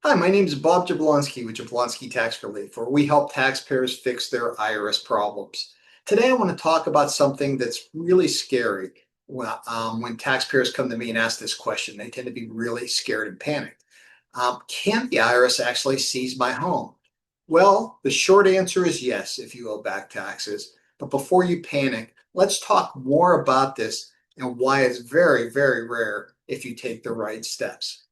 Hi, my name is Bob Jablonsky with Jablonsky Tax Relief, where we help taxpayers fix their IRS problems. Today, I want to talk about something that's really scary. When taxpayers come to me and ask this question, they tend to be really scared and panicked. Can the IRS actually seize my home? Well, the short answer is yes if you owe back taxes. But before you panic, let's talk more about this and why it's very, very rare if you take the right steps.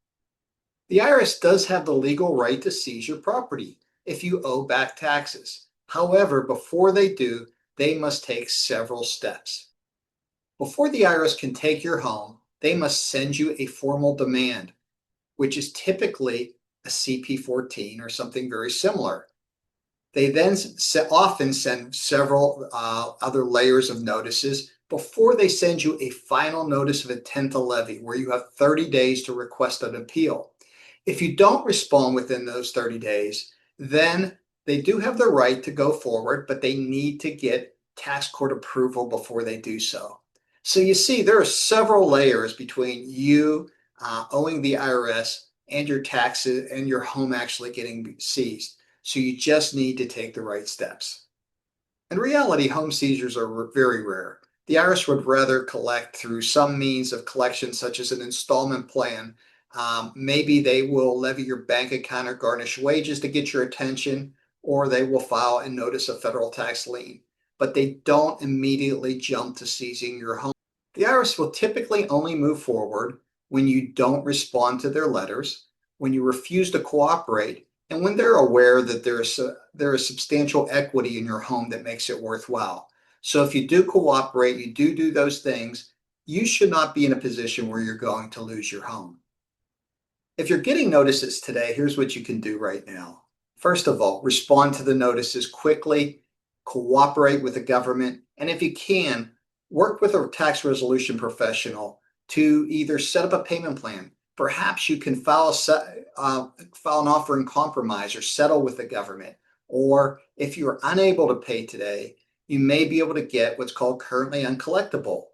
The IRS does have the legal right to seize your property if you owe back taxes. However, before they do, they must take several steps. Before the IRS can take your home, they must send you a formal demand, which is typically a CP-14 or something very similar. They then often send several other layers of notices before they send you a final notice of intent to levy, where you have 30 days to request an appeal. If you don't respond within those 30 days, then they do have the right to go forward, but they need to get tax court approval before they do so. So you see, there are several layers between you owing the IRS and your taxes and your home actually getting seized. So you just need to take the right steps. In reality, home seizures are very rare. The IRS would rather collect through some means of collection, such as an installment plan. Maybe they will levy your bank account or garnish wages to get your attention, or they will file a notice of federal tax lien. But they don't immediately jump to seizing your home. The IRS will typically only move forward when you don't respond to their letters, when you refuse to cooperate, and when they're aware that there is substantial equity in your home that makes it worthwhile. So if you do cooperate, you do those things, you should not be in a position where you're going to lose your home. If you're getting notices today, here's what you can do right now. First of all, respond to the notices quickly, cooperate with the government, and if you can, work with a tax resolution professional to either set up a payment plan. Perhaps you can file an offer in compromise or settle with the government. Or if you're unable to pay today, you may be able to get what's called currently uncollectible.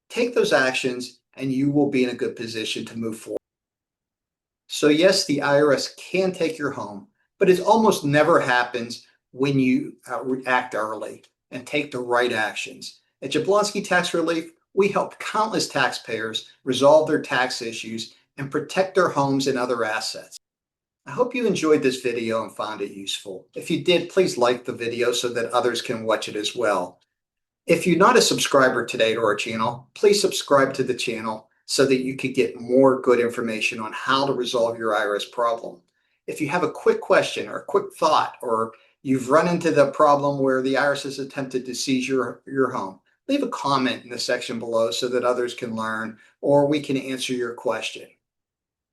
Take those actions and you will be in a good position to move forward. So yes, the IRS can take your home, but it almost never happens when you act early and take the right actions. At Jablonsky Tax Relief, we help countless taxpayers resolve their tax issues and protect their homes and other assets. I hope you enjoyed this video and found it useful. If you did, please like the video so that others can watch it as well. If you're not a subscriber today to our channel, please subscribe to the channel so that you can get more good information on how to resolve your IRS problem. If you have a quick question or a quick thought, or you've run into the problem where the IRS has attempted to seize your home, leave a comment in the section below so that others can learn, or we can answer your question.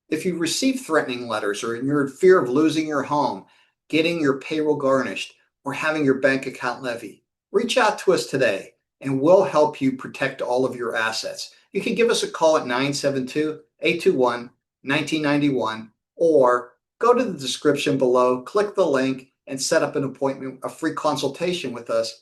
If you receive threatening letters, or you're in fear of losing your home, getting your payroll garnished, or having your bank account levied, reach out to us today and we'll help you protect all of your assets. You can give us a call at 972-821-1991, or go to the description below, click the link, and set up an appointment, a free consultation with us